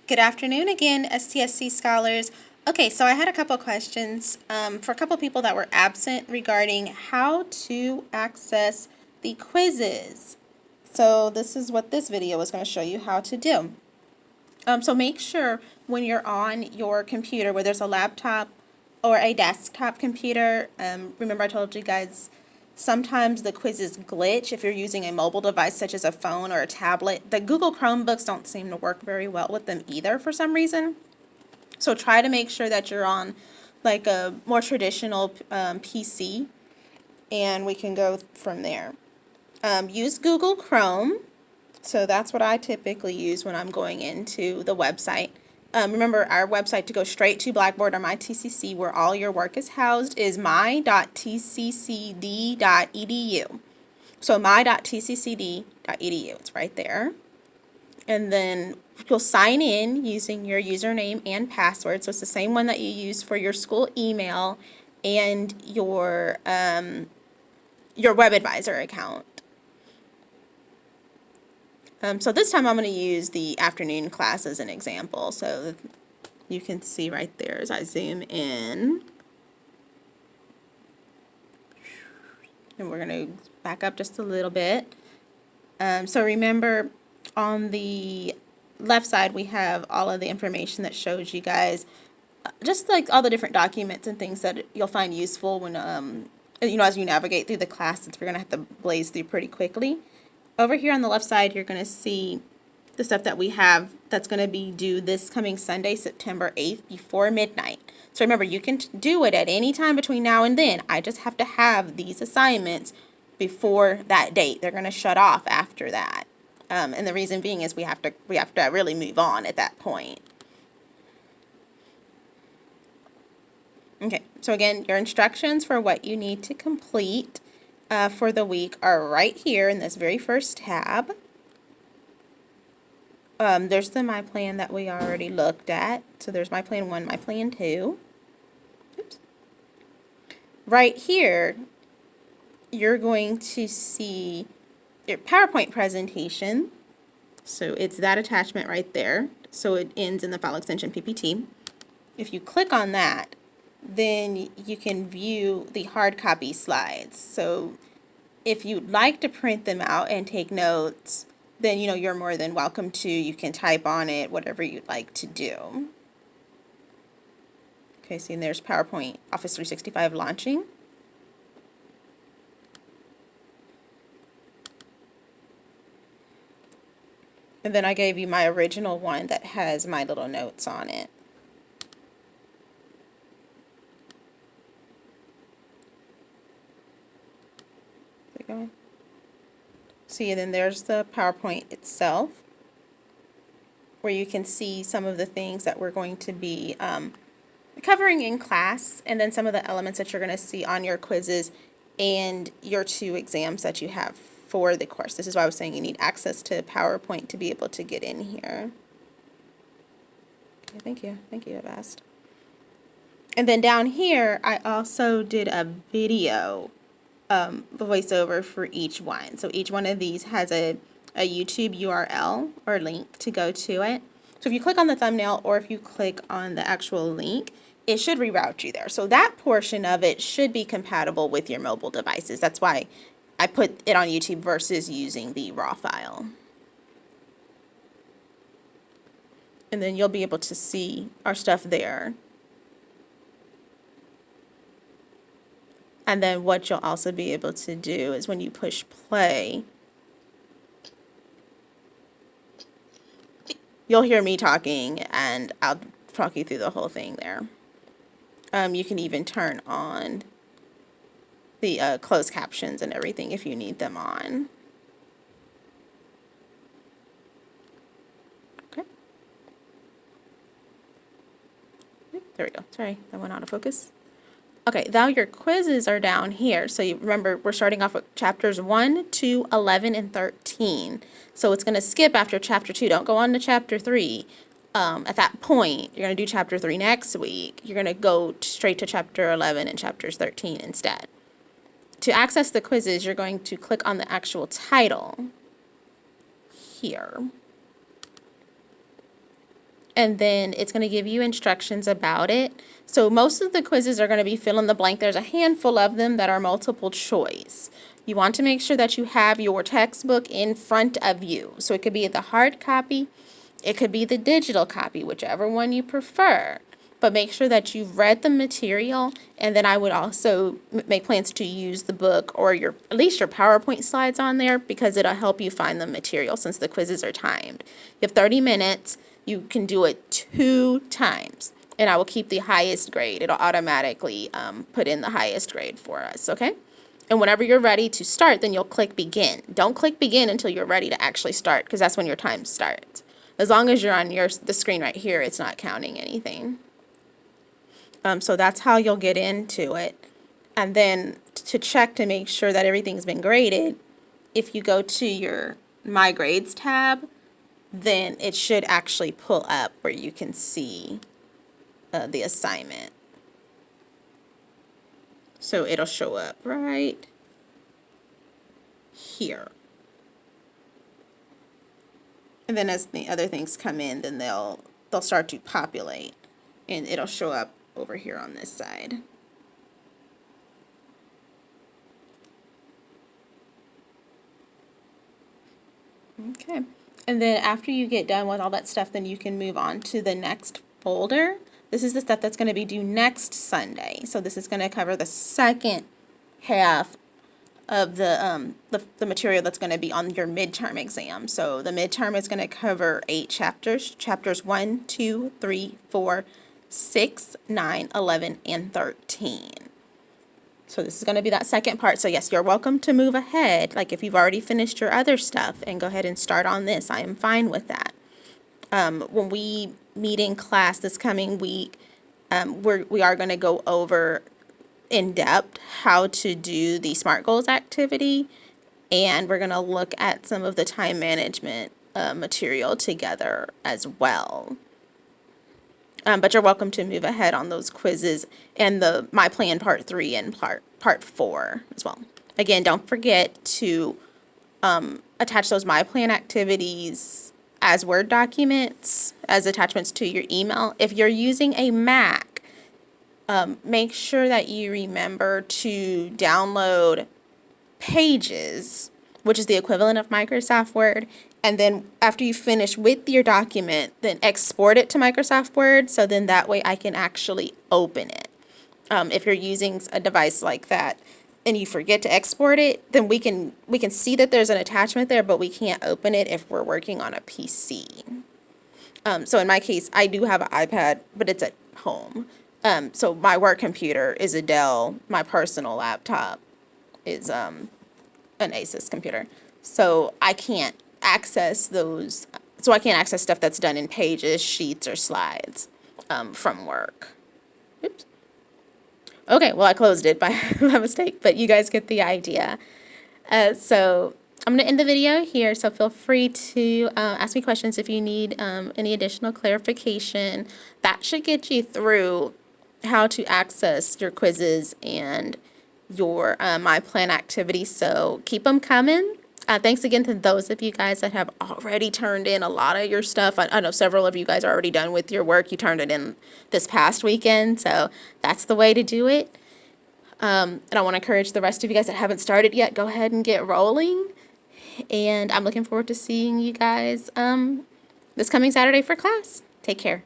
Good afternoon again, STSC scholars. Okay, so I had a couple questions for a couple people that were absent regarding how to access the quizzes. So this is what this video is going to show you how to do. So make sure when you're on your computer, whether it's a laptop or a desktop computer, remember I told you guys sometimes the quizzes glitch if you're using a mobile device such as a phone or a tablet. The Google Chromebooks don't seem to work very well with them either for some reason. So try to make sure that you're on like a more traditional PC, and we can go from there. Use Google Chrome. So that's what I typically use when I'm going into the website. Remember, our website to go straight to Blackboard or MyTCC, where all your work is housed, is my.tccd.edu. So my.tccd.edu, it's right there. And then you'll sign in using your username and password. So it's the same one that you use for your school email and your WebAdvisor account. So this time I'm going to use the afternoon class as an example. So you can see right there as I zoom in. And we're going to back up just a little bit. So remember, on the left side we have all of the information that shows you guys just like all the different documents and things that you'll find useful when as you navigate through the class, since we're going to have to blaze through pretty quickly. Over here on the left side, you're going to see the stuff that we have that's going to be due this coming Sunday, September 8th, before midnight. So remember, you can do it at any time between now and then. I just have to have these assignments before that date. They're going to shut off after that. And the reason being is we have to really move on at that point. Okay, so again, your instructions for what you need to complete for the week are right here in this very first tab. There's the My Plan that we already looked at. So there's My Plan 1, My Plan 2. Oops. Right here, you're going to see your PowerPoint presentation. So it's that attachment right there. So it ends in the file extension PPT. If you click on that, then you can view the hard copy slides. So if you'd like to print them out and take notes, then you're more than welcome to. You can type on it, whatever you'd like to do. Okay, see, and there's PowerPoint Office 365 launching. And then I gave you my original one that has my little notes on it. See, and then there's the PowerPoint itself, where you can see some of the things that we're going to be covering in class, and then some of the elements that you're going to see on your quizzes and your 2 exams that you have for the course. This is why I was saying you need access to PowerPoint to be able to get in here. Okay, thank you. Thank you, I've asked. And then down here, I also did a video voiceover for each one. So each one of these has a YouTube URL or link to go to it. So if you click on the thumbnail or if you click on the actual link, it should reroute you there. So that portion of it should be compatible with your mobile devices. That's why I put it on YouTube versus using the raw file. And then you'll be able to see our stuff there. And then what you'll also be able to do is when you push play, you'll hear me talking and I'll talk you through the whole thing there. You can even turn on the closed captions and everything if you need them on. Okay. There we go. Sorry, that went out of focus. Okay, now your quizzes are down here. So you remember, we're starting off with chapters 1, 2, 11, and 13. So it's going to skip after chapter 2. Don't go on to chapter 3. At that point, you're going to do chapter 3 next week. You're going to go straight to chapter 11 and chapters 13 instead. To access the quizzes, you're going to click on the actual title here. and then it's going to give you instructions about it. So most of the quizzes are going to be fill in the blank. There's a handful of them that are multiple choice. You want to make sure that you have your textbook in front of you. So it could be the hard copy, it could be the digital copy, whichever one you prefer. But make sure that you've read the material, and then I would also make plans to use the book or at least your PowerPoint slides on there, because it'll help you find the material since the quizzes are timed. You have 30 minutes. You can do it 2 times, and I will keep the highest grade. It'll automatically put in the highest grade for us, okay? And whenever you're ready to start, then you'll click begin. Don't click begin until you're ready to actually start, because that's when your time starts. As long as you're on the screen right here, it's not counting anything. So that's how you'll get into it. And then to check to make sure that everything's been graded, if you go to your My Grades tab, then it should actually pull up where you can see the assignment. So it'll show up right here. And then as the other things come in, then they'll start to populate, and it'll show up over here on this side. Okay, and then after you get done with all that stuff, then you can move on to the next folder. This is the stuff that's going to be due next Sunday. So this is going to cover the second half of the material that's going to be on your midterm exam. So the midterm is going to cover 8 chapters, chapters 1, 2, 3, 4, 6, 9, 11, and 13. So this is going to be that second part. So yes, you're welcome to move ahead. Like if you've already finished your other stuff and go ahead and start on this, I am fine with that. When we meet in class this coming week, we are going to go over in depth how to do the SMART Goals activity, and we're going to look at some of the time management material together as well. But you're welcome to move ahead on those quizzes and the My Plan Part 3 and Part 4 as well. Again, don't forget to attach those My Plan activities as Word documents, as attachments to your email. If you're using a Mac, make sure that you remember to download Pages, which is the equivalent of Microsoft Word, and then after you finish with your document, then export it to Microsoft Word, so then that way I can actually open it. If you're using a device like that and you forget to export it, then we can see that there's an attachment there, but we can't open it if we're working on a PC. So in my case, I do have an iPad, but it's at home. So my work computer is a Dell. My personal laptop is an Asus computer. So I can't access those. So I can't access stuff that's done in Pages, Sheets, or Slides from work. Oops. Okay, well, I closed it by mistake, but you guys get the idea. So I'm going to end the video here, so feel free to ask me questions if you need any additional clarification. That should get you through how to access your quizzes and your My Plan activities, so keep them coming. Thanks again to those of you guys that have already turned in a lot of your stuff. I know several of you guys are already done with your work. You turned it in this past weekend, so that's the way to do it. And I want to encourage the rest of you guys that haven't started yet, go ahead and get rolling. And I'm looking forward to seeing you guys this coming Saturday for class. Take care.